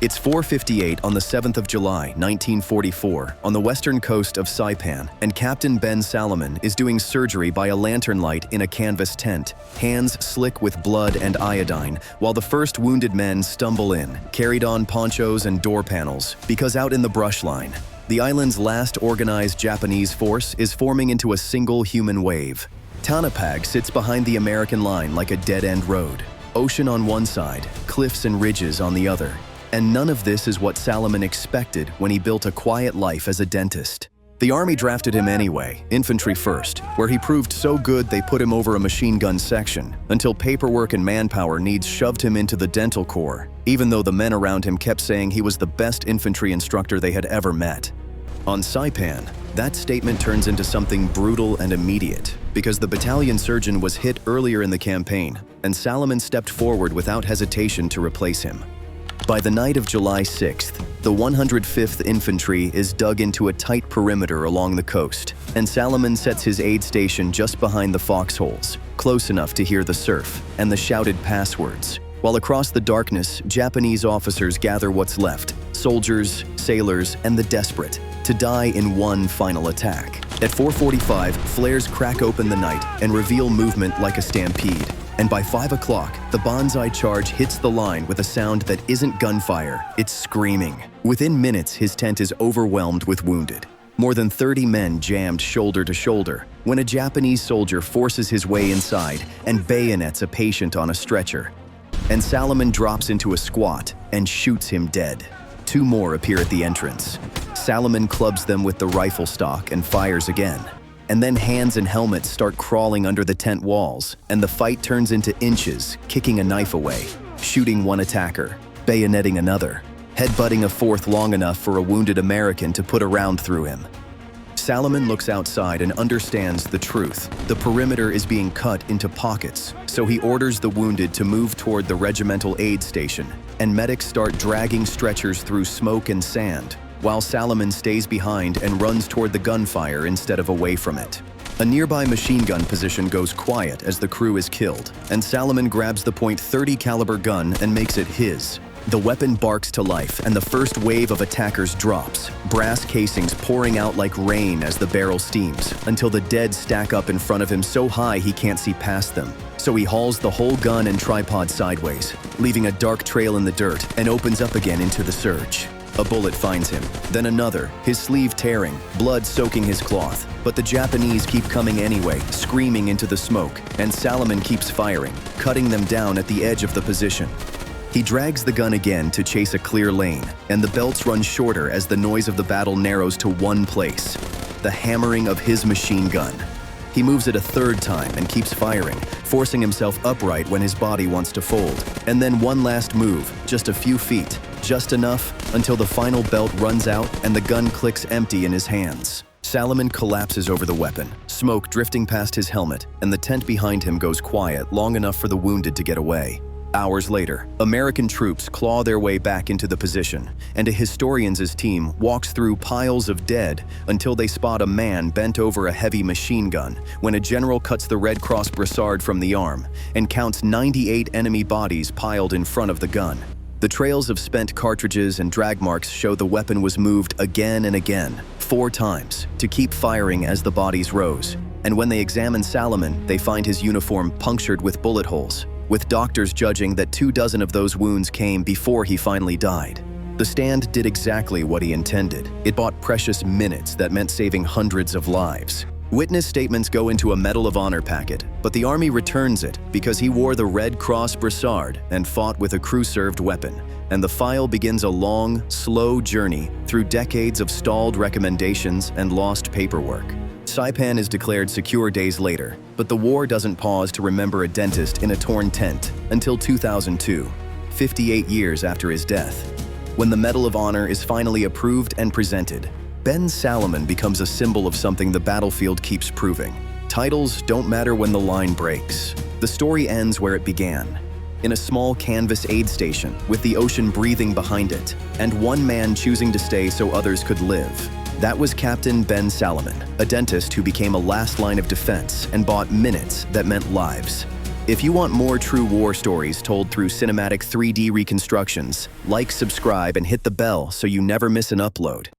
It's 4:58 on the 7th of July, 1944, on the western coast of Saipan, and Captain Ben Salomon is doing surgery by a lantern light in a canvas tent, hands slick with blood and iodine, while the first wounded men stumble in, carried on ponchos and door panels, because out in the brush line, the island's last organized Japanese force is forming into a single human wave. Tanapag sits behind the American line like a dead-end road, ocean on one side, cliffs and ridges on the other. And none of this is what Salomon expected when he built a quiet life as a dentist. The army drafted him anyway, infantry first, where he proved so good they put him over a machine gun section, until paperwork and manpower needs shoved him into the dental corps, even though the men around him kept saying he was the best infantry instructor they had ever met. On Saipan, that statement turns into something brutal and immediate, because the battalion surgeon was hit earlier in the campaign, and Salomon stepped forward without hesitation to replace him. By the night of July 6th, the 105th Infantry is dug into a tight perimeter along the coast, and Salomon sets his aid station just behind the foxholes, close enough to hear the surf and the shouted passwords, while across the darkness, Japanese officers gather what's left, soldiers, sailors, and the desperate, to die in one final attack. At 4:45, flares crack open the night and reveal movement like a stampede. And by 5 o'clock, the banzai charge hits the line with a sound that isn't gunfire, it's screaming. Within minutes, his tent is overwhelmed with wounded. More than 30 men jammed shoulder to shoulder when a Japanese soldier forces his way inside and bayonets a patient on a stretcher. And Salomon drops into a squat and shoots him dead. 2 more appear at the entrance. Salomon clubs them with the rifle stock and fires again. And then hands and helmets start crawling under the tent walls, and the fight turns into inches, kicking a knife away, shooting one attacker, bayoneting another, headbutting a fourth long enough for a wounded American to put a round through him. Salomon looks outside and understands the truth. The perimeter is being cut into pockets, so he orders the wounded to move toward the regimental aid station, and medics start dragging stretchers through smoke and sand, while Salomon stays behind and runs toward the gunfire instead of away from it. A nearby machine gun position goes quiet as the crew is killed, and Salomon grabs the .30 caliber gun and makes it his. The weapon barks to life, and the first wave of attackers drops, brass casings pouring out like rain as the barrel steams, until the dead stack up in front of him so high he can't see past them. So he hauls the whole gun and tripod sideways, leaving a dark trail in the dirt, and opens up again into the surge. A bullet finds him, then another, his sleeve tearing, blood soaking his cloth. But the Japanese keep coming anyway, screaming into the smoke, and Salomon keeps firing, cutting them down at the edge of the position. He drags the gun again to chase a clear lane, and the belts run shorter as the noise of the battle narrows to one place, the hammering of his machine gun. He moves it a third time and keeps firing, forcing himself upright when his body wants to fold. And then one last move, just a few feet, just enough until the final belt runs out and the gun clicks empty in his hands. Salomon collapses over the weapon, smoke drifting past his helmet, and the tent behind him goes quiet long enough for the wounded to get away. Hours later, American troops claw their way back into the position, and a historian's team walks through piles of dead until they spot a man bent over a heavy machine gun when a general cuts the Red Cross brassard from the arm and counts 98 enemy bodies piled in front of the gun. The trails of spent cartridges and drag marks show the weapon was moved again and again, 4 times, to keep firing as the bodies rose. And when they examine Salomon, they find his uniform punctured with bullet holes, with doctors judging that 24 of those wounds came before he finally died. The stand did exactly what he intended. It bought precious minutes that meant saving hundreds of lives. Witness statements go into a Medal of Honor packet, but the Army returns it because he wore the Red Cross brassard and fought with a crew-served weapon. And the file begins a long, slow journey through decades of stalled recommendations and lost paperwork. Saipan is declared secure days later, but the war doesn't pause to remember a dentist in a torn tent until 2002, 58 years after his death. When the Medal of Honor is finally approved and presented, Ben Salomon becomes a symbol of something the battlefield keeps proving. Titles don't matter when the line breaks. The story ends where it began, in a small canvas aid station with the ocean breathing behind it, and one man choosing to stay so others could live. That was Captain Ben Salomon, a dentist who became a last line of defense and bought minutes that meant lives. If you want more true war stories told through cinematic 3D reconstructions, like, subscribe, and hit the bell so you never miss an upload.